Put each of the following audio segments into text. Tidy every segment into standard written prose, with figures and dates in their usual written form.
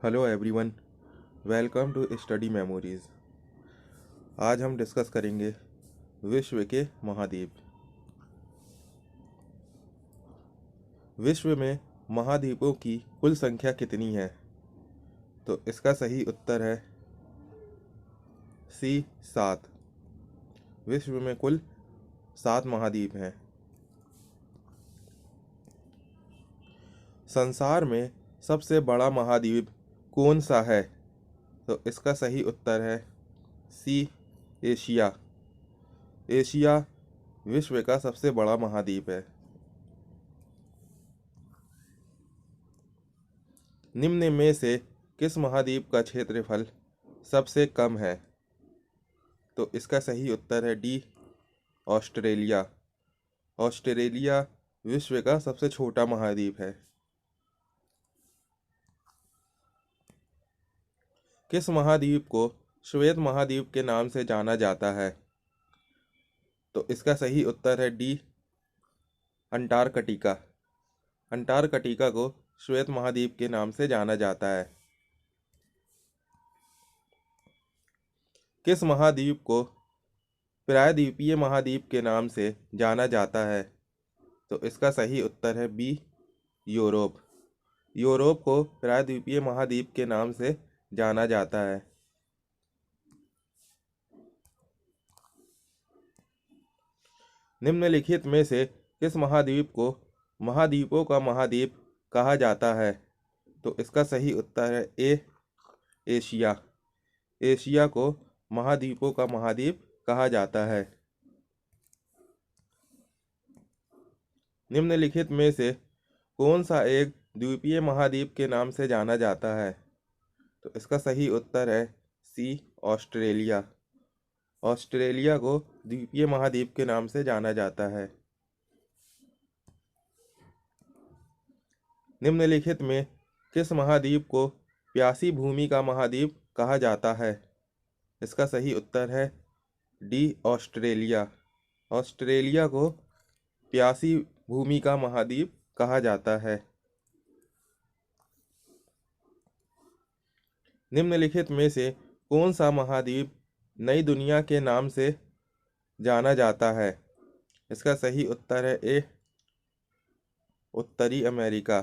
Hello everyone, welcome to study memories. आज हम discuss करेंगे विश्व के महाद्वीप। विश्व में महाद्वीपों की कुल संख्या कितनी है? तो इसका सही उत्तर है सी 7। विश्व में कुल 7 महाद्वीप हैं। संसार में सबसे बड़ा महाद्वीप कौन सा है? तो इसका सही उत्तर है सी एशिया। एशिया विश्व का सबसे बड़ा महाद्वीप है। निम्न में से किस महाद्वीप का क्षेत्रफल सबसे कम है? तो इसका सही उत्तर है डी ऑस्ट्रेलिया। ऑस्ट्रेलिया विश्व का सबसे छोटा महाद्वीप है। किस महाद्वीप को श्वेत महाद्वीप के नाम से जाना जाता है? तो इसका सही उत्तर है डी अंटार्कटिका। अंटार्कटिका को श्वेत महाद्वीप के नाम से जाना जाता है। किस महाद्वीप को प्रायद्वीपीय महाद्वीप के नाम से जाना जाता है? तो इसका सही उत्तर है बी यूरोप। यूरोप को प्रायद्वीपीय महाद्वीप के नाम से जाना जाता है। निम्नलिखित में से किस महाद्वीप को महाद्वीपों का महाद्वीप कहा जाता है? तो इसका सही उत्तर है ए एशिया। एशिया को महाद्वीपों का महाद्वीप कहा जाता है। निम्नलिखित में से कौन सा एक द्वीपीय महाद्वीप के नाम से जाना जाता है? तो इसका सही उत्तर है सी ऑस्ट्रेलिया। ऑस्ट्रेलिया को द्वीपीय महाद्वीप के नाम से जाना जाता है। निम्नलिखित में किस महाद्वीप को प्यासी भूमि का महाद्वीप कहा जाता है? इसका सही उत्तर है डी ऑस्ट्रेलिया। ऑस्ट्रेलिया को प्यासी भूमि का महाद्वीप कहा जाता है। निम्नलिखित में से कौन सा महाद्वीप नई दुनिया के नाम से जाना जाता है? इसका सही उत्तर है ए उत्तरी अमेरिका।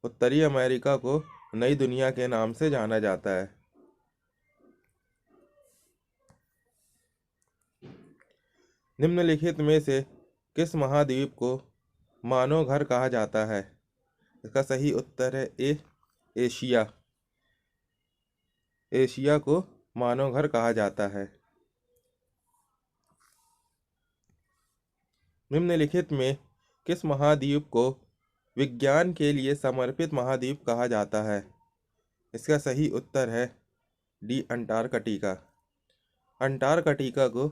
उत्तरी अमेरिका को नई दुनिया के नाम से जाना जाता है। निम्नलिखित में से किस महाद्वीप को मानव घर कहा जाता है? इसका सही उत्तर है ए एशिया। एशिया को मानव घर कहा जाता है। निम्नलिखित में किस महाद्वीप को विज्ञान के लिए समर्पित महाद्वीप कहा जाता है? इसका सही उत्तर है डी अंटार्कटिका। अंटार्कटिका को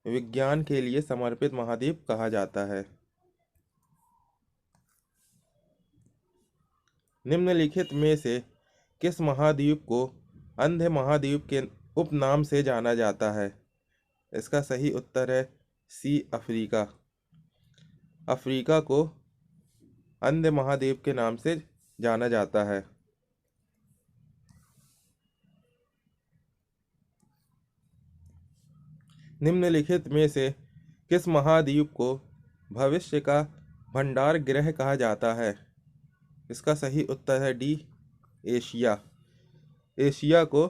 विज्ञान के लिए समर्पित महाद्वीप कहा जाता है। निम्नलिखित में से किस महाद्वीप को अंधे महाद्वीप के उपनाम से जाना जाता है? इसका सही उत्तर है सी अफ्रीका। अफ्रीका को अंधे महाद्वीप के नाम से जाना जाता है। निम्नलिखित में से किस महाद्वीप को भविष्य का भंडार गृह कहा जाता है? इसका सही उत्तर है डी एशिया। एशिया को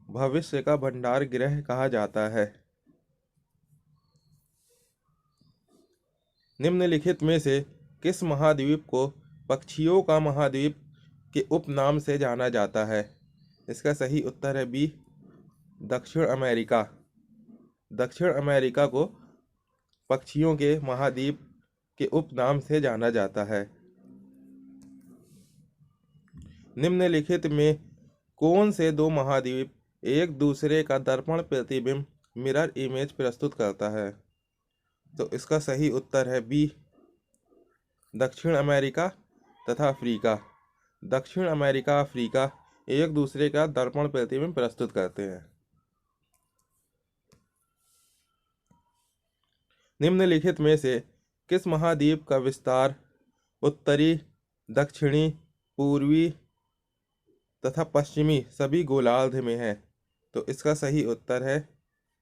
भविष्य का भंडार गृह कहा जाता है। निम्नलिखित में से किस महाद्वीप को पक्षियों का महाद्वीप के उपनाम से जाना जाता है? इसका सही उत्तर है बी दक्षिण अमेरिका। दक्षिण अमेरिका को पक्षियों के महाद्वीप के उपनाम से जाना जाता है। निम्नलिखित में कौन से दो महाद्वीप एक दूसरे का दर्पण प्रतिबिंब मिरर इमेज प्रस्तुत करता है? तो इसका सही उत्तर है बी दक्षिण अमेरिका तथा अफ्रीका। दक्षिण अमेरिका अफ्रीका एक दूसरे का दर्पण प्रतिबिंब प्रस्तुत करते हैं। निम्नलिखित में से किस महाद्वीप का विस्तार उत्तरी, दक्षिणी पूर्वी तथा पश्चिमी सभी गोलार्ध में है। तो इसका सही उत्तर है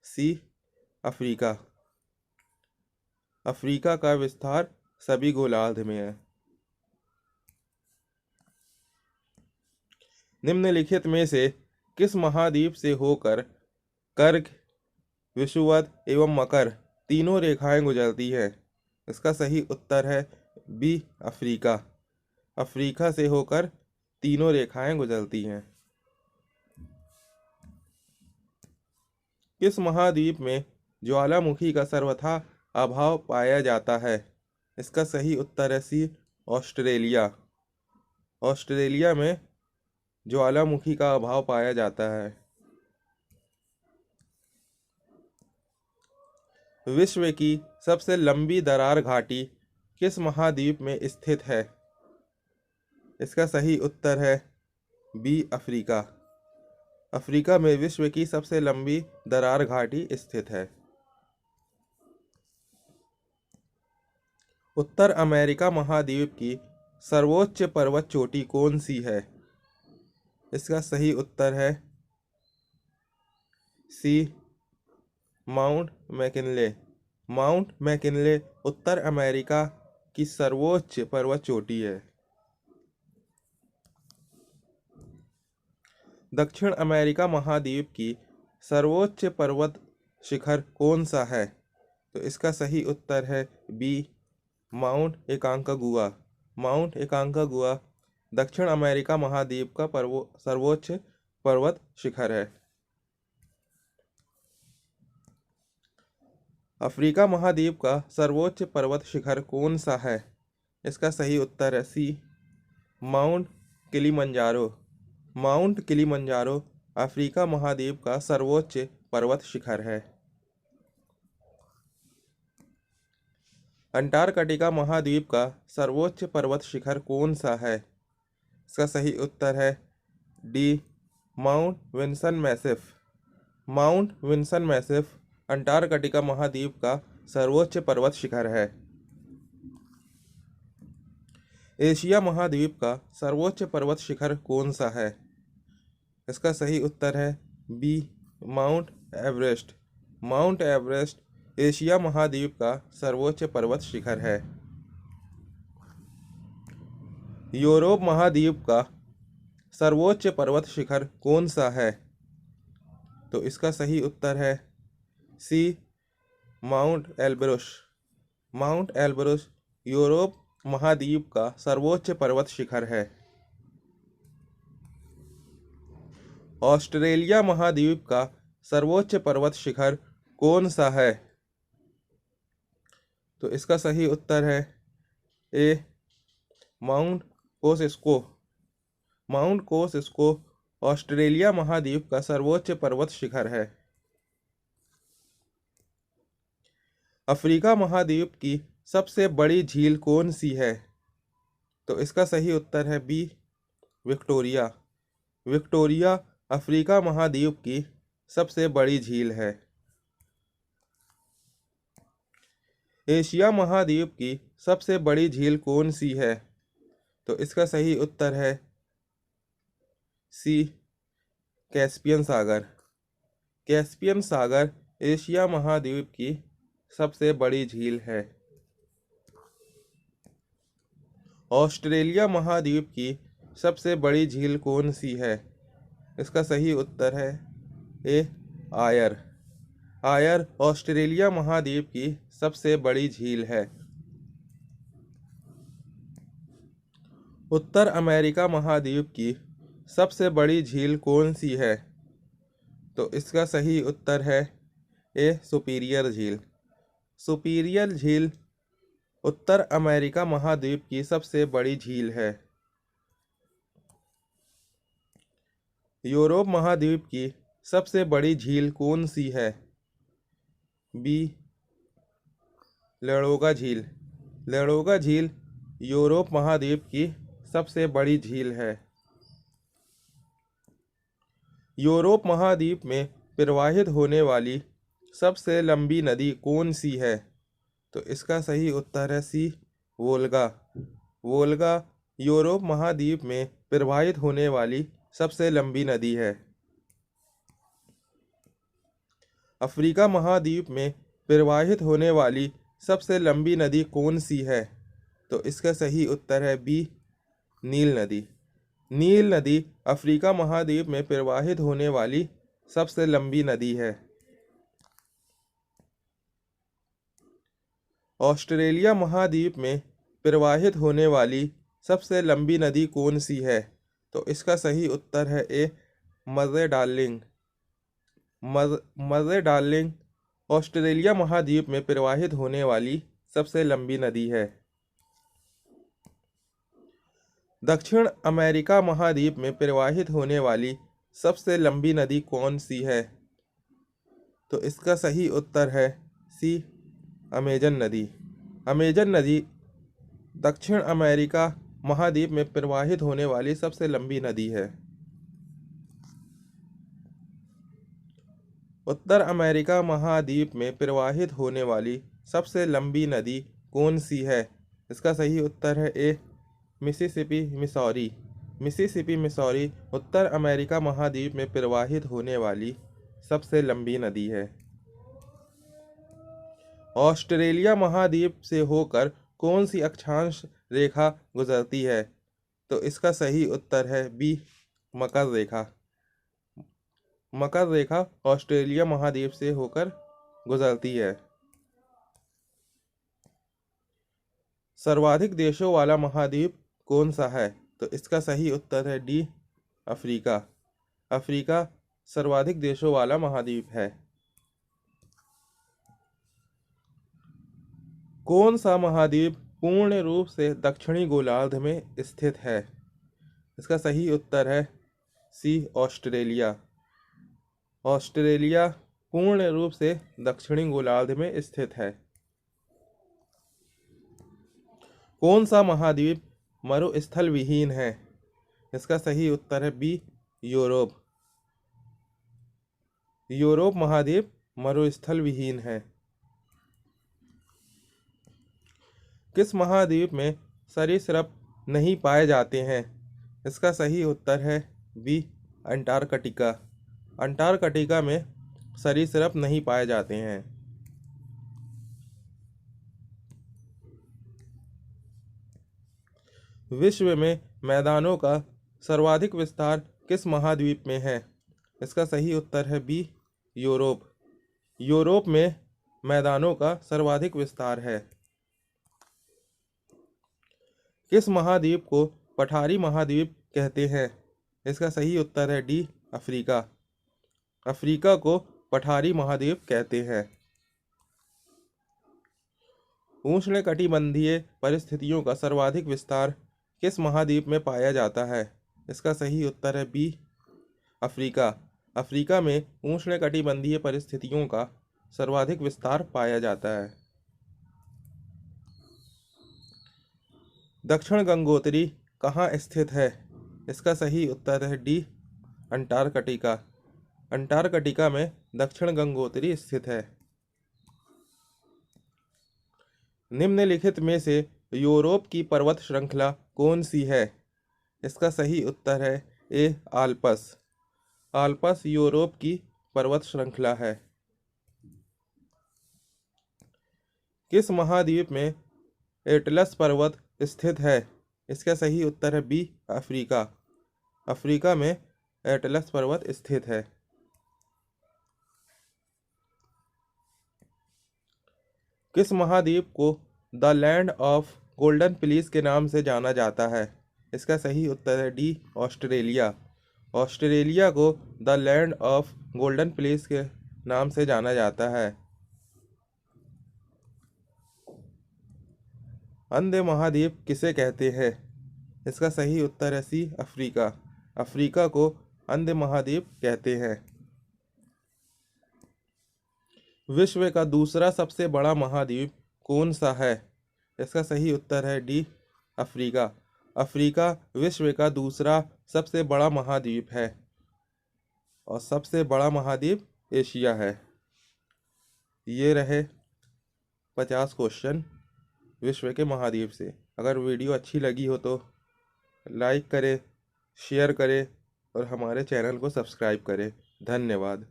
सी, अफ्रीका। अफ्रीका का विस्तार सभी गोलार्ध में है। निम्नलिखित में से किस महाद्वीप से होकर कर्क, विषुवत एवं मकर तीनों रेखाएं गुजरती है? इसका सही उत्तर है बी, अफ्रीका। अफ्रीका से होकर तीनों रेखाएं गुजरती हैं। किस महाद्वीप में ज्वालामुखी का सर्वथा अभाव पाया जाता है? इसका सही उत्तर है सी, ऑस्ट्रेलिया। ऑस्ट्रेलिया में ज्वालामुखी का अभाव पाया जाता है। विश्व की सबसे लंबी दरार घाटी किस महाद्वीप में स्थित है? इसका सही उत्तर है बी, अफ्रीका। अफ्रीका में विश्व की सबसे लंबी दरार घाटी स्थित है। उत्तर अमेरिका महाद्वीप की सर्वोच्च पर्वत चोटी कौन सी है? इसका सही उत्तर है C, mount McKinley. Mount McKinley उत्तर अमेरिका की सर्वोच्च पर्वत चोटी है। दक्षिण अमेरिका महाद्वीप की सर्वोच्च पर्वत शिखर कौन सा है? तो इसका सही उत्तर है B, Mount Aconcagua. Mount Aconcagua दक्षिण अमेरिका महाद्वीप का सर्वोच्च पर्वत शिखर है। अफ्रीका महाद्वीप का सर्वोच्च पर्वत शिखर कौन सा है? इसका सही उत्तर है C, Mount Kilimanjaro. Mount Kilimanjaro Africa महाद्वीप का सर्वोच्च पर्वत शिखर है। अंटार्कटिका महाद्वीप का सर्वोच्च पर्वत शिखर कौन सा है? इसका सही उत्तर है D, mount Wilson massif. Mount Wilson massif Antarctica महाद्वीप का सर्वोच्च पर्वत शिखर है। एशिया महाद्वीप का सर्वोच्च पर्वत शिखर कौन सा है? इसका सही उत्तर है B, Mount Everest. Mount Everest Asia महाद्वीप का सर्वोच्च पर्वत शिखर है। यूरोप महाद्वीप का सर्वोच्च पर्वत शिखर कौन सा है? तो इसका सही उत्तर है C, Mount Elbrus. Mount Elbrus Europe महाद्वीप का सर्वोच्च पर्वत शिखर है। ऑस्ट्रेलिया महाद्वीप का सर्वोच्च पर्वत शिखर कौन सा है? तो इसका सही उत्तर है ए, माउंट कोसिस्को। माउंट कोसिस्को ऑस्ट्रेलिया महाद्वीप का सर्वोच्च पर्वत शिखर है। अफ्रीका महाद्वीप की सबसे बड़ी झील कौन सी है? तो इसका सही उत्तर है बी, विक्टोरिया। विक्टोरिया अफ्रीका महाद्वीप की सबसे बड़ी झील है। एशिया महाद्वीप की सबसे बड़ी झील कौन सी है? तो इसका सही उत्तर है सी, कैस्पियन सागर। कैस्पियन सागर एशिया महाद्वीप की सबसे बड़ी झील है। ऑस्ट्रेलिया महाद्वीप की सबसे बड़ी झील कौन सी है? इसका सही उत्तर है ए, आयर। आयर ऑस्ट्रेलिया महाद्वीप की सबसे बड़ी झील है। उत्तर अमेरिका महाद्वीप की सबसे बड़ी झील कौन सी है? तो इसका सही उत्तर है ए, सुपीरियर झील। सुपीरियर झील उत्तर अमेरिका महाद्वीप की सबसे बड़ी झील है। यूरोप महाद्वीप की सबसे बड़ी झील कौन सी है? बी, लडोगा झील। लडोगा झील यूरोप महाद्वीप की सबसे बड़ी झील है। यूरोप महाद्वीप में प्रवाहित होने वाली सबसे लंबी नदी कौन सी है? तो इसका सही उत्तर है सी, वोल्गा। वोल्गा यूरोप महाद्वीप में प्रवाहित होने वाली सबसे लंबी नदी है? अफ्रीका महाद्वीप में प्रवाहित होने वाली सबसे लंबी नदी कौन सी है? तो इसका सही उत्तर है बी, नील नदी। नील नदी अफ्रीका महाद्वीप में प्रवाहित होने वाली सबसे लंबी नदी है। ऑस्ट्रेलिया महाद्वीप में प्रवाहित होने वाली सबसे लंबी नदी कौन सी है? तो इसका सही उत्तर है ए, मज़े डार्लिंग। मज़े डार्लिंग ऑस्ट्रेलिया महाद्वीप में प्रवाहित होने वाली सबसे लंबी नदी है। दक्षिण अमेरिका महाद्वीप में प्रवाहित होने वाली सबसे लंबी नदी कौन सी है? तो इसका सही उत्तर है सी, अमेजन नदी। अमेजन नदी दक्षिण अमेरिका महाद्वीप में प्रवाहित होने वाली सबसे लंबी नदी है। उत्तर अमेरिका महाद्वीप में प्रवाहित होने वाली सबसे लंबी नदी कौन सी है? इसका सही उत्तर है ए, मिसिसिपी मिसौरी। मिसिसिपी मिसौरी उत्तर अमेरिका महाद्वीप में प्रवाहित होने वाली सबसे लंबी नदी है। ऑस्ट्रेलिया महाद्वीप से होकर कौन सी अक्षांश रेखा गुजरती है? तो इसका सही उत्तर है बी, मकर रेखा। मकर रेखा ऑस्ट्रेलिया महाद्वीप से होकर गुजरती है। सर्वाधिक देशों वाला महाद्वीप कौन सा है? तो इसका सही उत्तर है डी, अफ्रीका। अफ्रीका सर्वाधिक देशों वाला महाद्वीप है। कौन सा महाद्वीप पूर्ण रूप से दक्षिणी गोलार्ध में स्थित है? इसका सही उत्तर है सी, ऑस्ट्रेलिया। ऑस्ट्रेलिया पूर्ण रूप से दक्षिणी गोलार्ध में स्थित है। कौन सा महाद्वीप मरुस्थल विहीन है? इसका सही उत्तर है बी, यूरोप। यूरोप महाद्वीप मरुस्थल विहीन है। किस महाद्वीप में सरीसृप नहीं पाए जाते हैं? इसका सही उत्तर है बी, अंटार्कटिका। अंटार्कटिका में सरीसृप नहीं पाए जाते हैं। विश्व में मैदानों का सर्वाधिक विस्तार किस महाद्वीप में है? इसका सही उत्तर है बी, यूरोप। यूरोप में मैदानों का सर्वाधिक विस्तार है। किस महाद्वीप को पठारी महाद्वीप कहते हैं? इसका सही उत्तर है डी, अफ्रीका। अफ्रीका को पठारी महाद्वीप कहते हैं। उष्णकटिबंधीय परिस्थितियों का सर्वाधिक विस्तार किस महाद्वीप में पाया जाता है? इसका सही उत्तर है बी, अफ्रीका। अफ्रीका में उष्णकटिबंधीय परिस्थितियों का सर्वाधिक विस्तार पाया जाता है। दक्षिण गंगोत्री कहाँ स्थित है? इसका सही उत्तर है डी, अंटार्कटिका। अंटार्कटिका में दक्षिण गंगोत्री स्थित है। निम्नलिखित में से यूरोप की पर्वत श्रृंखला कौन सी है? इसका सही उत्तर है ए, आल्प्स। आल्प्स यूरोप की पर्वत श्रृंखला है। किस महाद्वीप में एटलस पर्वत स्थित है? इसका सही उत्तर है बी, अफ्रीका। अफ्रीका में एटलस पर्वत स्थित है। किस महाद्वीप को the land of golden fleece के नाम से जाना जाता है? इसका सही उत्तर है डी, ऑस्ट्रेलिया। ऑस्ट्रेलिया को the land of golden fleece के नाम से जाना जाता है। अंध महाद्वीप किसे कहते हैं? इसका सही उत्तर है सी, अफ्रीका। अफ्रीका को अंध महाद्वीप कहते हैं। विश्व का दूसरा सबसे बड़ा महाद्वीप कौन सा है? इसका सही उत्तर है डी, अफ्रीका। अफ्रीका विश्व का दूसरा सबसे बड़ा महाद्वीप है और सबसे बड़ा महाद्वीप एशिया है। ये रहे 50 क्वेश्चन विश्व के महाद्वीप से। अगर वीडियो अच्छी लगी हो तो लाइक करें, शेयर करें और हमारे चैनल को सब्सक्राइब करें। धन्यवाद।